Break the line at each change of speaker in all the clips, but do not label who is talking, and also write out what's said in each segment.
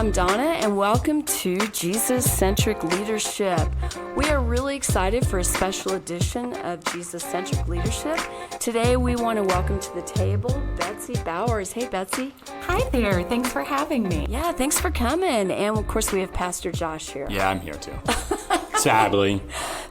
I'm Donna, and welcome to Jesus-Centric Leadership. We are really excited for a special edition of Jesus-Centric Leadership. Today, we want to welcome to the table Betsy Bowers. Hey, Betsy.
Hi there. Thanks for having me.
Yeah, thanks for coming. And, of course, we have Pastor Josh here.
Yeah, I'm here, too. Sadly.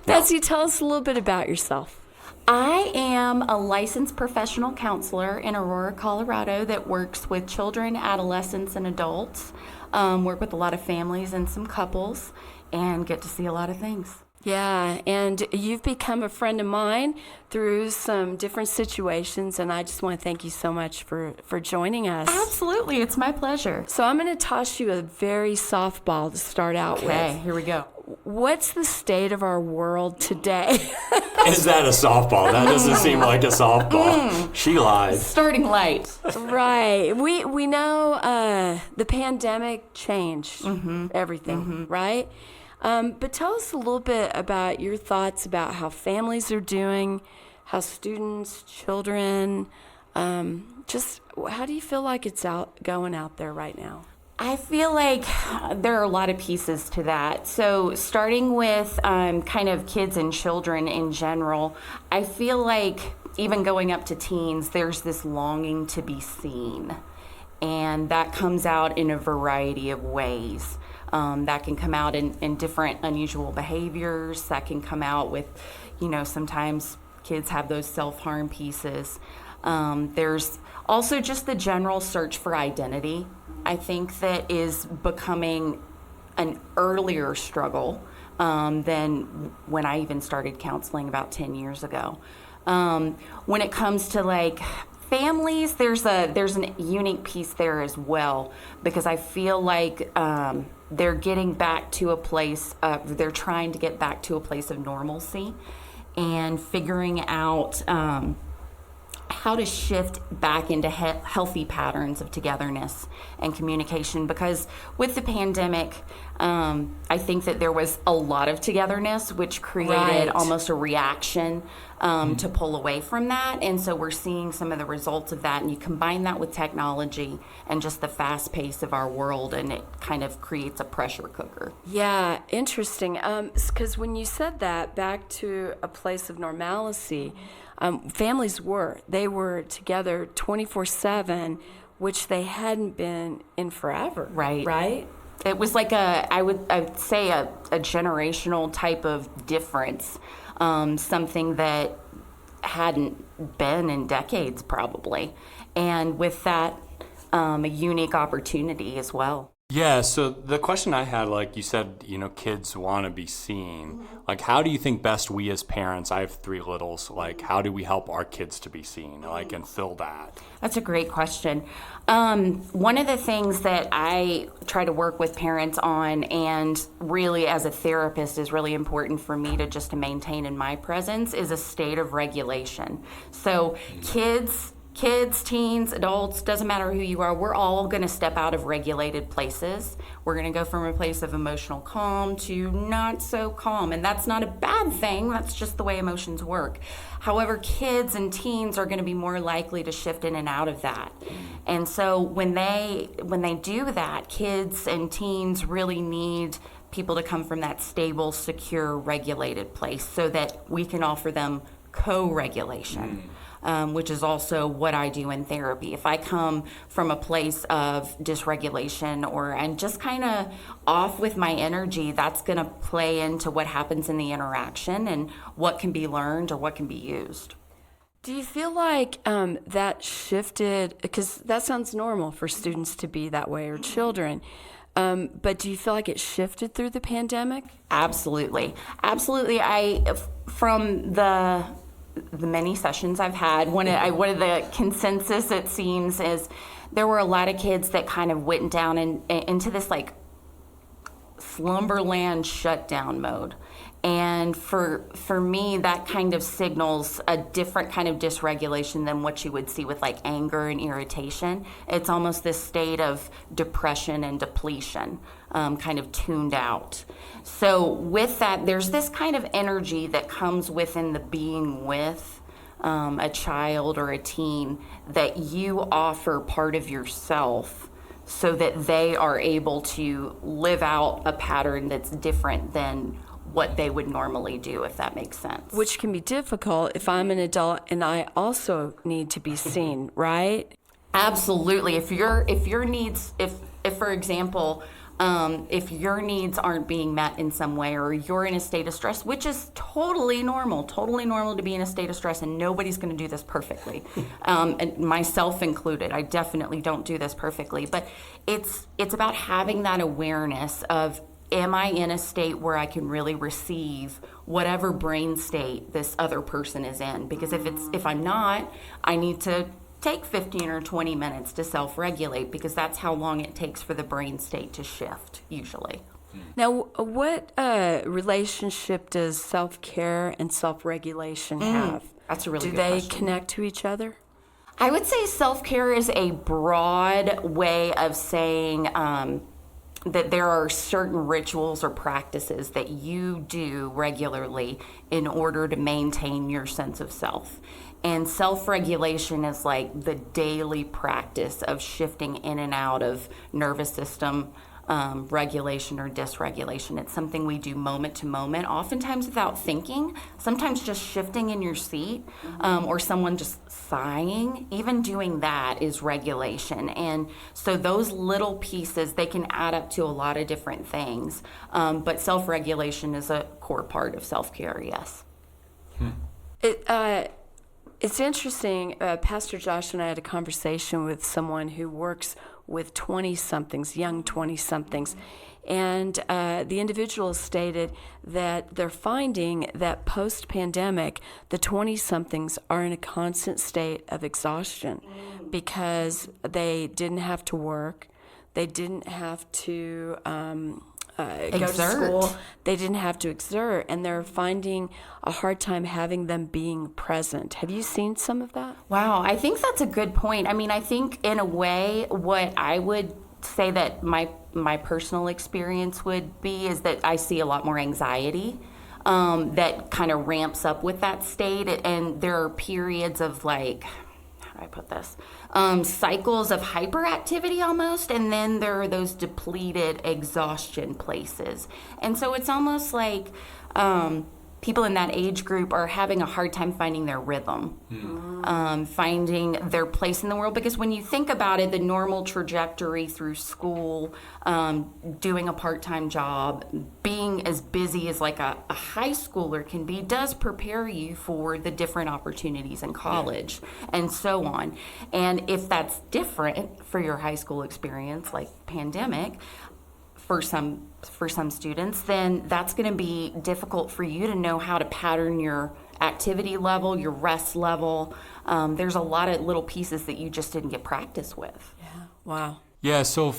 Betsy, tell us a little bit about yourself.
I am a licensed professional counselor in Aurora, Colorado that works with children, adolescents, and adults. Work with a lot of families and some couples and get to see a lot of things.
Yeah, and you've become a friend of mine through some different situations, and I just want to thank you so much for joining us.
Absolutely. It's my pleasure.
So I'm going to toss you a very softball to start out with.
Okay, here we go.
What's the state of our world today?
Is that a softball? That doesn't seem like a softball. She lied.
Starting light.
Right. We know the pandemic changed everything, right? But tell us a little bit about your thoughts about how families are doing, how students, children, just how do you feel like it's going out there right now?
I feel like there are a lot of pieces to that. So starting with kind of kids and children in general, I feel like even going up to teens, there's this longing to be seen. And that comes out in a variety of ways. That can come out in different unusual behaviors. That can come out with, sometimes kids have those self-harm pieces. There's also just the general search for identity. I think that is becoming an earlier struggle than when I even started counseling about 10 years ago. When it comes to like families, there's an unique piece there as well, because I feel like they're getting back to a place they're trying to get back to a place of normalcy and figuring out how to shift back into healthy patterns of togetherness and communication. Because with the pandemic, I think that there was a lot of togetherness, which created almost a reaction to pull away from that. And so we're seeing some of the results of that. And you combine that with technology and just the fast pace of our world, and it kind of creates a pressure cooker.
Yeah, interesting. Because when you said that, back to a place of normalcy, families were together 24/7, which they hadn't been in forever. Right?
It was like I would say a generational type of difference, something that hadn't been in decades probably. And with that, a unique opportunity as well.
Yeah, so the question I had, like you said, kids want to be seen. Like, how do you think best we as parents, I have 3 littles, like, how do we help our kids to be seen, like, and fill that?
That's a great question. One of the things that I try to work with parents on, and really as a therapist is really important for me to maintain in my presence, is a state of regulation. So kids, teens, adults, doesn't matter who you are, we're all going to step out of regulated places. We're going to go from a place of emotional calm to not so calm. And that's not a bad thing. That's just the way emotions work. However, kids and teens are going to be more likely to shift in and out of that. And so when they do that, kids and teens really need people to come from that stable, secure, regulated place so that we can offer them co-regulation. Which is also what I do in therapy. If I come from a place of dysregulation and just kind of off with my energy, that's going to play into what happens in the interaction and what can be learned or what can be used.
Do you feel like that shifted, because that sounds normal for students to be that way or children, but do you feel like it shifted through the pandemic?
Absolutely. From the many sessions I've had, one of the consensus, it seems, is there were a lot of kids that kind of went down into this like slumberland shutdown mode. And for me, that kind of signals a different kind of dysregulation than what you would see with like anger and irritation. It's almost this state of depression and depletion, kind of tuned out. So with that, there's this kind of energy that comes within the being with a child or a teen that you offer part of yourself so that they are able to live out a pattern that's different than what they would normally do, if that makes sense.
Which can be difficult if I'm an adult and I also need to be seen, right?
Absolutely. If your needs, if for example, if your needs aren't being met in some way, or you're in a state of stress, which is totally normal to be in a state of stress, and nobody's going to do this perfectly, and myself included. I definitely don't do this perfectly, but it's about having that awareness of, am I in a state where I can really receive whatever brain state this other person is in? Because if I'm not, I need to take 15 or 20 minutes to self-regulate, because that's how long it takes for the brain state to shift usually.
Now, what relationship does self-care and self-regulation have?
That's a really
good
question.
Do they connect to each other?
I would say self-care is a broad way of saying that there are certain rituals or practices that you do regularly in order to maintain your sense of self. And self-regulation is like the daily practice of shifting in and out of nervous system regulation or dysregulation. It's something we do moment to moment, oftentimes without thinking, sometimes just shifting in your seat, or someone just sighing. Even doing that is regulation. And so those little pieces, they can add up to a lot of different things. But self-regulation is a core part of self-care, yes.
It's interesting. Pastor Josh and I had a conversation with someone who works with 20-somethings, young 20-somethings, and the individual stated that they're finding that post-pandemic, the 20-somethings are in a constant state of exhaustion because they didn't have to work, they didn't have to go to school, they didn't have to exert, and they're finding a hard time having them being present. Have you seen some of that?
Wow, I think that's a good point. I mean, I think in a way, what I would say that my personal experience would be is that I see a lot more anxiety that kind of ramps up with that state, and there are periods of like, how do I put this? Cycles of hyperactivity almost, and then there are those depleted exhaustion places. And so it's almost like people in that age group are having a hard time finding their rhythm, finding their place in the world. Because when you think about it, the normal trajectory through school, doing a part-time job, being as busy as like a high schooler can be, does prepare you for the different opportunities in college and so on. And if that's different for your high school experience, like pandemic, for some students, then that's going to be difficult for you to know how to pattern your activity level, your rest level. There's a lot of little pieces that you just didn't get practice with.
Yeah. Wow.
Yeah, so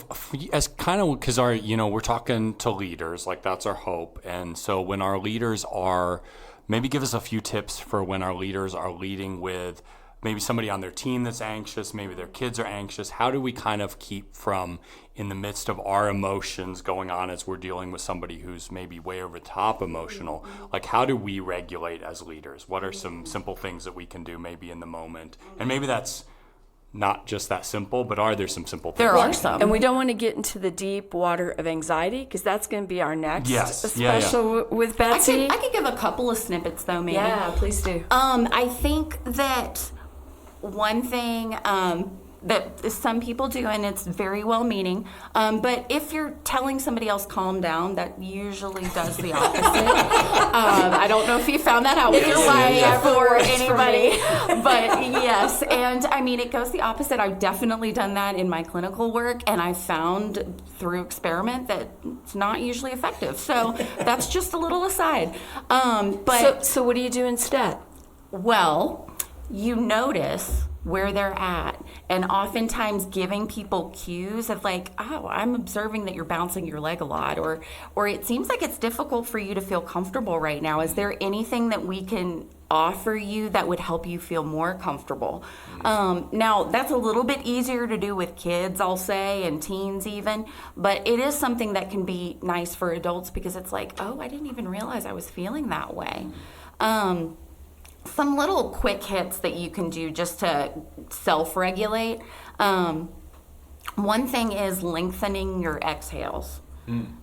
as kind of, because we're talking to leaders, like that's our hope. And so when our leaders are, maybe give us a few tips for when our leaders are leading with maybe somebody on their team that's anxious, maybe their kids are anxious. How do we kind of keep from, in the midst of our emotions going on as we're dealing with somebody who's maybe way over the top emotional, like how do we regulate as leaders? What are some simple things that we can do maybe in the moment? And maybe that's not just that simple, but are there some simple things?
There are some.
And we don't want to get into the deep water of anxiety, because that's going to be our next special with Betsy.
I could give a couple of snippets though, maybe.
Yeah, please do.
I think that one thing that some people do, and it's very well-meaning, but if you're telling somebody else calm down, that usually does the opposite. I don't know if you found that out with your wife or anybody, but yes. And I mean, it goes the opposite. I've definitely done that in my clinical work, and I found through experiment that it's not usually effective. So that's just a little aside.
So what do you do instead?
Well, you notice where they're at, and oftentimes giving people cues of like, oh, I'm observing that you're bouncing your leg a lot, or it seems like it's difficult for you to feel comfortable right now. Is there anything that we can offer you that would help you feel more comfortable? Now, that's a little bit easier to do with kids, I'll say, and teens even, but it is something that can be nice for adults, because it's like, oh, I didn't even realize I was feeling that way. Some little quick hits that you can do just to self-regulate. One thing is lengthening your exhales.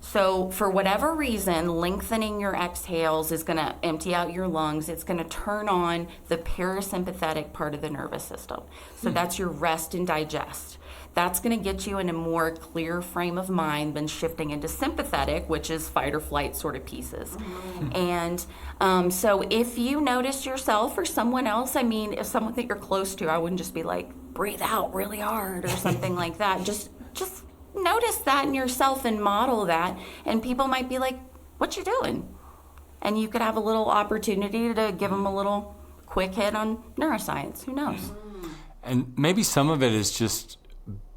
So for whatever reason, lengthening your exhales is going to empty out your lungs. It's going to turn on the parasympathetic part of the nervous system. So that's your rest and digest. That's going to get you in a more clear frame of mind than shifting into sympathetic, which is fight or flight sort of pieces. And so if you notice yourself or someone else, I mean, if someone that you're close to, I wouldn't just be like, breathe out really hard or something like that. Just notice that in yourself and model that. And people might be like, what you doing? And you could have a little opportunity to give them a little quick hit on neuroscience. Who knows?
And maybe some of it is just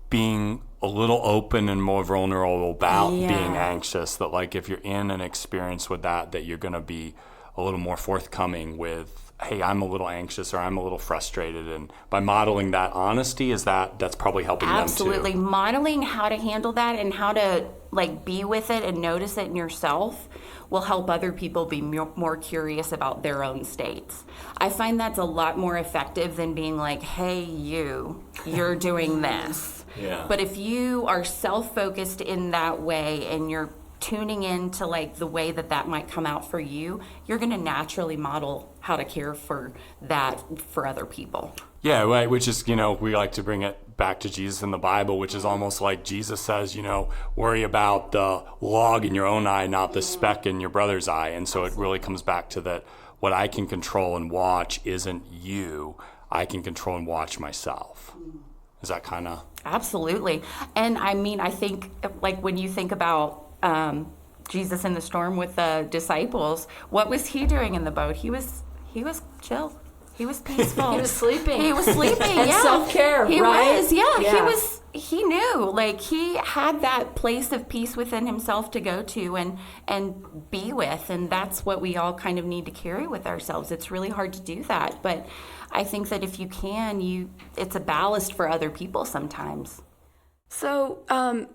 being a little open and more vulnerable about being anxious, that like if you're in an experience with that you're going to be a little more forthcoming with, hey, I'm a little anxious or I'm a little frustrated. And by modeling that honesty, that's probably helping them too.
Absolutely. Modeling how to handle that and how to like be with it and notice it in yourself will help other people be more curious about their own states. I find that's a lot more effective than being like, hey, you're doing this. But if you are self-focused in that way and you're tuning into like the way that might come out for you, you're going to naturally model how to care for that for other people.
Yeah, right, which is, we like to bring it back to Jesus in the Bible, which is almost like Jesus says, worry about the log in your own eye, not the speck in your brother's eye. And so it really comes back to that what I can control and watch isn't you. I can control and watch myself. Is that kind of...
Absolutely. And I mean, I think like when you think about Jesus in the storm with the disciples, what was he doing in the boat? He was chill. He was peaceful.
He was sleeping.
And
self-care,
He
right?
was, he knew, like he had that place of peace within himself to go to and be with. And that's what we all kind of need to carry with ourselves. It's really hard to do that. But I think that if you can, it's a ballast for other people sometimes.
So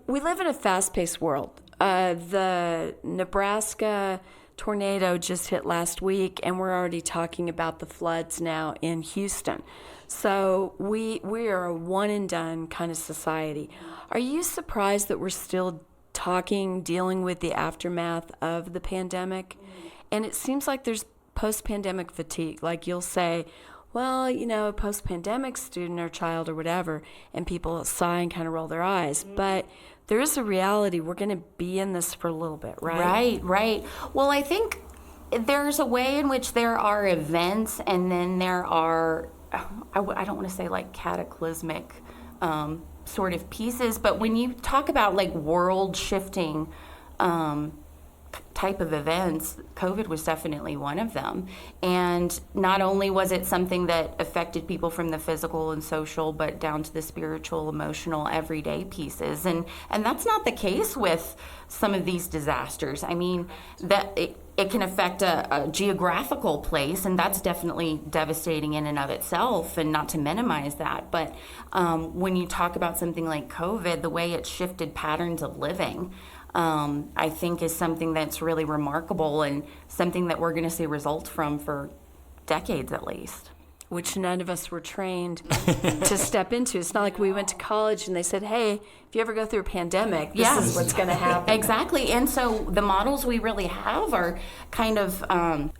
we live in a fast-paced world. The Nebraska tornado just hit last week, and we're already talking about the floods now in Houston. So we are a one-and-done kind of society. Are you surprised that we're still dealing with the aftermath of the pandemic? And it seems like there's post-pandemic fatigue. Like you'll say, well, post-pandemic student or child or whatever, and people sigh and kind of roll their eyes. But there is a reality. We're going to be in this for a little bit, right?
Right. Well, I think there's a way in which there are events, and then there are, I don't want to say like cataclysmic sort of pieces, but when you talk about like world-shifting type of events, COVID was definitely one of them. And not only was it something that affected people from the physical and social, but down to the spiritual, emotional, everyday pieces. And that's not the case with some of these disasters. I mean, that it can affect a geographical place, and that's definitely devastating in and of itself, and not to minimize that. But when you talk about something like COVID, the way it shifted patterns of living, I think is something that's really remarkable and something that we're going to see results from for decades at least.
Which none of us were trained to step into. It's not like we went to college and they said, hey, if you ever go through a pandemic, this is what's going to happen.
Exactly. And so the models we really have are kind of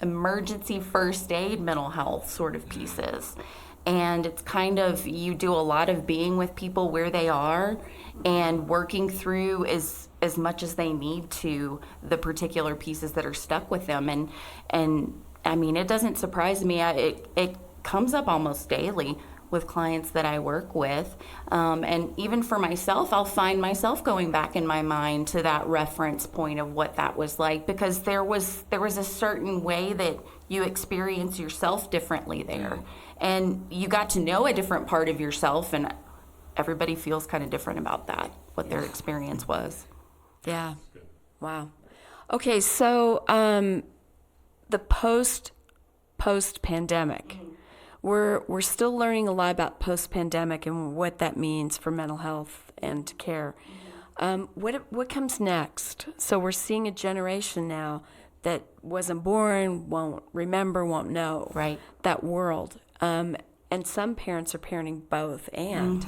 emergency first aid, mental health sort of pieces. And it's kind of, you do a lot of being with people where they are and working through as much as they need to the particular pieces that are stuck with them. And I mean, it doesn't surprise me. It comes up almost daily with clients that I work with. And even for myself, I'll find myself going back in my mind to that reference point of what that was like, because there was a certain way that you experience yourself differently there. And you got to know a different part of yourself, and everybody feels kind of different about that, what their experience was.
Yeah. Wow. Okay, so the post-pandemic, we're still learning a lot about post-pandemic and what that means for mental health and care. What comes next? So we're seeing a generation now that wasn't born, won't remember, won't know
right.
that world. And and some parents are parenting both and.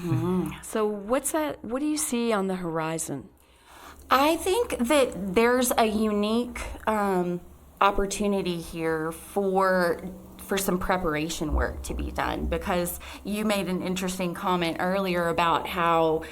So what do you see on the horizon?
I think that there's a unique opportunity here for some preparation work to be done, because you made an interesting comment earlier about how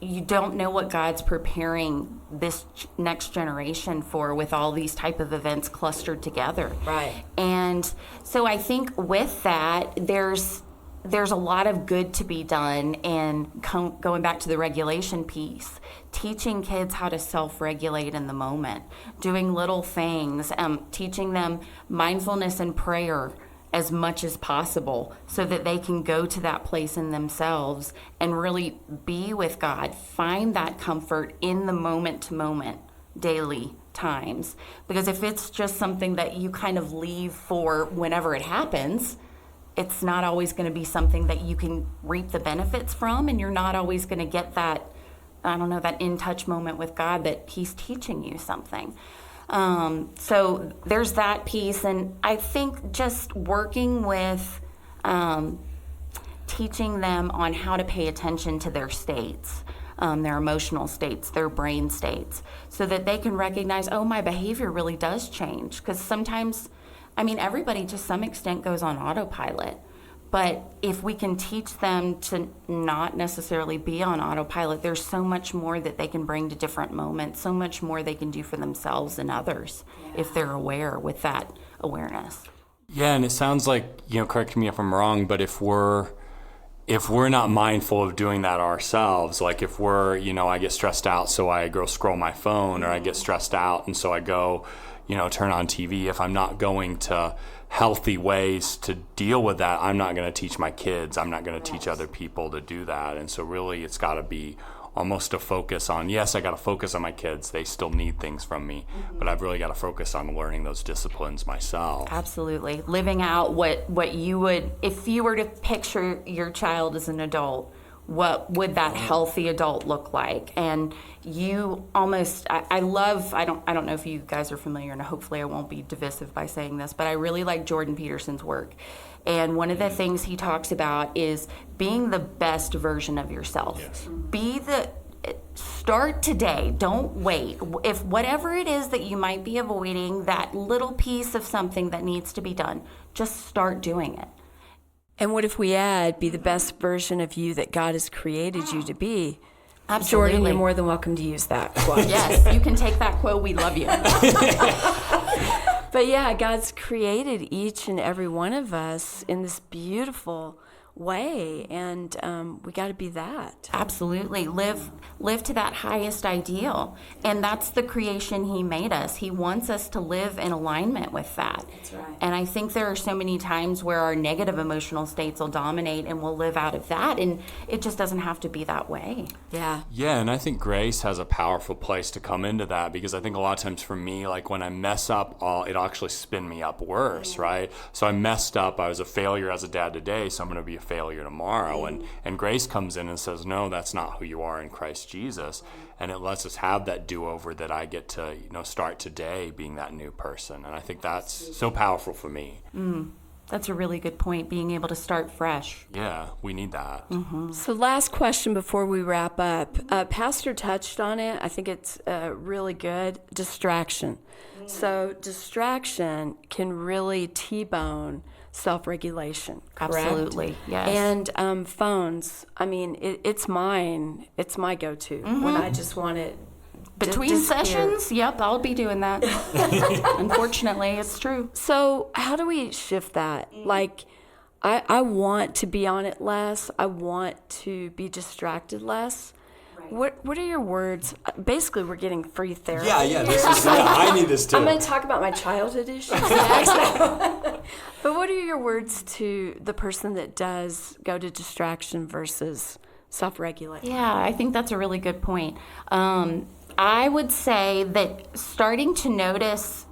you don't know what God's preparing this next generation for with all these type of events clustered together.
Right.
And so I think with that, there's a lot of good to be done, and going back to the regulation piece, teaching kids how to self-regulate in the moment, doing little things, teaching them mindfulness and prayer as much as possible so that they can go to that place in themselves and really be with God, find that comfort in the moment-to-moment daily times. Because if it's just something that you kind of leave for whenever it happens, it's not always going to be something that you can reap the benefits from, and you're not always going to get that, that in-touch moment with God that He's teaching you something. So there's that piece, and I think just working with teaching them on how to pay attention to their states, their emotional states, their brain states, so that they can recognize, oh, my behavior really does change. Because sometimes, everybody to some extent goes on autopilot. But if we can teach them to not necessarily be on autopilot, there's so much more that they can bring to different moments, so much more they can do for themselves and others if they're aware with that awareness.
Yeah, and it sounds like, correct me if I'm wrong, but if we're not mindful of doing that ourselves, like if we're, I get stressed out, so I go scroll my phone, or I get stressed out, and so I go, turn on TV. If I'm not going to healthy ways to deal with that, I'm not going to teach my kids. I'm not going to teach other people to do that. And so really it's got to be almost a focus on, yes, I got to focus on my kids. They still need things from me, but I've really got to focus on learning those disciplines myself.
Absolutely. Living out what you would, if you were to picture your child as an adult, what would that healthy adult look like? And you almost, I don't know if you guys are familiar, and hopefully I won't be divisive by saying this, but I really like Jordan Peterson's work. And one of the things he talks about is being the best version of yourself. Yes. Start today. Don't wait. If whatever it is that you might be avoiding, that little piece of something that needs to be done, just start doing it.
And what if we add, be the best version of you that God has created you to be?
Absolutely.
Jordan, you're more than welcome to use that quote.
Yes, you can take that quote. We love you.
But yeah, God's created each and every one of us in this beautiful way, and we got to be that.
Absolutely. Live to that highest ideal, and that's the creation He made us. He wants us to live in alignment with that.
That's right.
And I think there are so many times where our negative emotional states will dominate, and we'll live out of that, and it just doesn't have to be that way.
Yeah.
Yeah, and I think grace has a powerful place to come into that, because I think a lot of times for me, like when I mess up, it'll actually spin me up worse, right? So I messed up. I was a failure as a dad today, so I'm going to be a failure tomorrow. And grace comes in and says, no, that's not who you are in Christ Jesus. And it lets us have that do-over that I get to, start today being that new person. And I think that's so powerful for me.
That's a really good point, being able to start fresh.
Yeah, we need that.
Mm-hmm. So last question before we wrap up. Pastor touched on it. I think it's really good. Distraction. So distraction can really T-bone self-regulation, correct?
Absolutely, yes.
And phones, it's mine. It's my go-to when I just want it
between sessions. Yep, I'll be doing that. Unfortunately, it's true.
So how do we shift that? Like, I want to be on it less. I want to be distracted less. What are your words? Basically, we're getting free therapy.
Yeah, this is I need this too.
I'm going to talk about my childhood issues next. But what are your words to the person that does go to distraction versus self-regulate?
Yeah, I think that's a really good point. I would say that starting to notice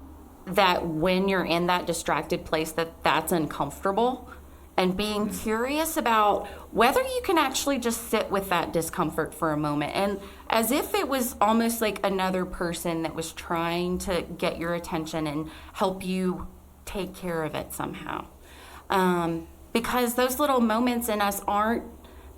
that when you're in that distracted place, that's uncomfortable, and being curious about whether you can actually just sit with that discomfort for a moment, and as if it was almost like another person that was trying to get your attention and help you take care of it somehow. because those little moments in us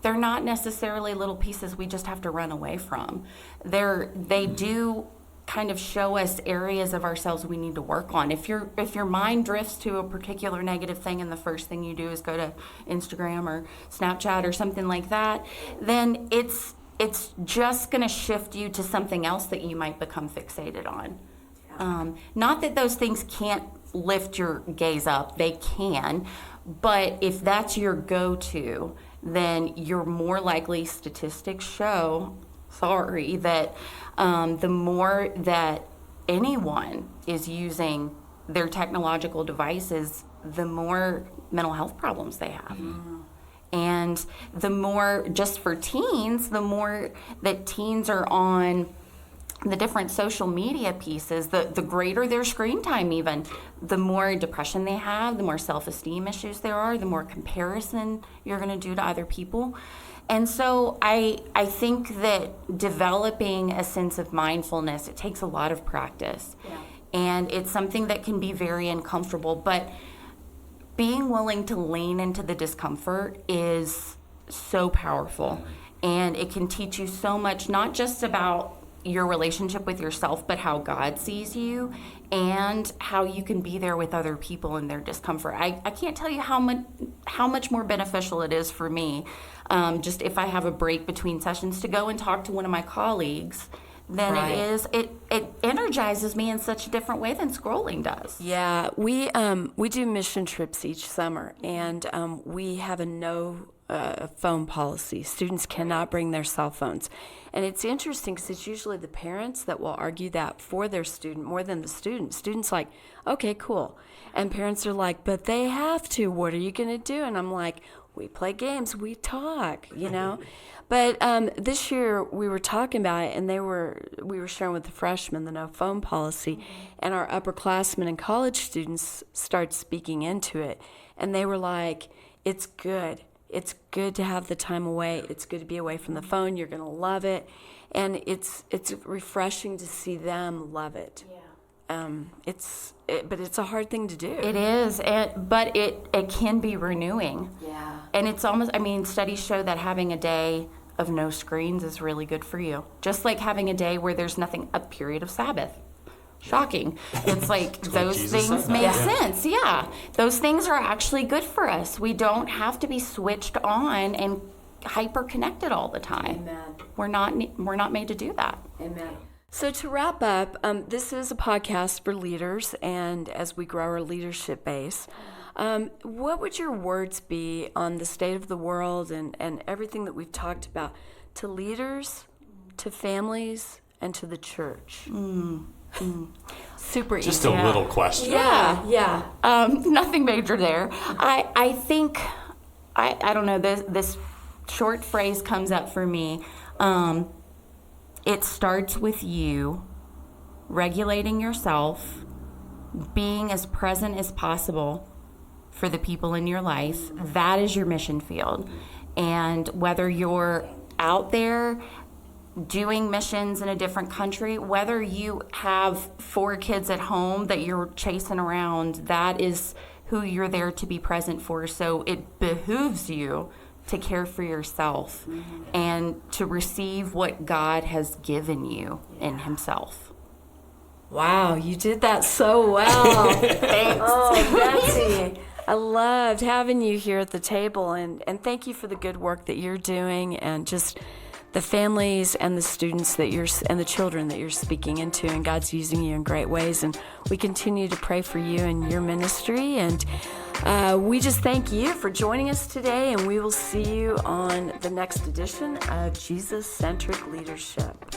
they're not necessarily little pieces we just have to run away from. They do kind of show us areas of ourselves we need to work on. If your mind drifts to a particular negative thing and the first thing you do is go to Instagram or Snapchat or something like that, then it's just going to shift you to something else that you might become fixated on. Not that those things can't lift your gaze up, they can, but if that's your go-to, then you're more likely, statistics show, that the more that anyone is using their technological devices, the more mental health problems they have. And the more, just for teens, the more that teens are on the different social media pieces, the greater their screen time even, the more depression they have, the more self-esteem issues there are, the more comparison you're going to do to other people. And so I think that developing a sense of mindfulness, it takes a lot of practice. Yeah. And it's something that can be very uncomfortable, but being willing to lean into the discomfort is so powerful. And it can teach you so much, not just about your relationship with yourself, but how God sees you and how you can be there with other people in their discomfort. I can't tell you how much more beneficial it is for me, just if I have a break between sessions, to go and talk to one of my colleagues than it energizes me in such a different way than scrolling does.
Yeah, we do mission trips each summer, and we have a no phone policy. Students cannot bring their cell phones. And it's interesting because it's usually the parents that will argue that for their student more than the student. Students like, okay, cool. And parents are like, but they have to. What are you going to do? And I'm like, we play games, we talk, But this year we were talking about it, and we were sharing with the freshmen the no phone policy, and our upperclassmen and college students started speaking into it. And they were like, it's good. It's good to have the time away. It's good to be away from the phone. You're going to love it. And it's refreshing to see them love it. Yeah. But it's a hard thing to do.
It is, but it can be renewing.
Yeah.
And it's almost, studies show that having a day of no screens is really good for you. Just like having a day where there's nothing, a period of Sabbath. Shocking. It's like those things make sense. Yeah. Those things are actually good for us. We don't have to be switched on and hyper connected all the time.
Amen.
We're not made to do that.
Amen. So to wrap up, this is a podcast for leaders, and as we grow our leadership base, what would your words be on the state of the world and everything that we've talked about to leaders, to families, and to the church? Super easy.
Just a little question.
Yeah.
Nothing major there. I think, I don't know, this short phrase comes up for me. It starts with you regulating yourself, being as present as possible for the people in your life. That is your mission field. And whether you're out there doing missions in a different country, whether you have 4 kids at home that you're chasing around, that is who you're there to be present for. So it behooves you to care for yourself and to receive what God has given you in Himself.
Wow, you did that so well.
Thanks.
Oh, Betsy, I loved having you here at the table, and thank you for the good work that you're doing, and just the families and the students and the children that you're speaking into, and God's using you in great ways. And we continue to pray for you and your ministry. And we just thank you for joining us today, and we will see you on the next edition of Jesus-Centric Leadership.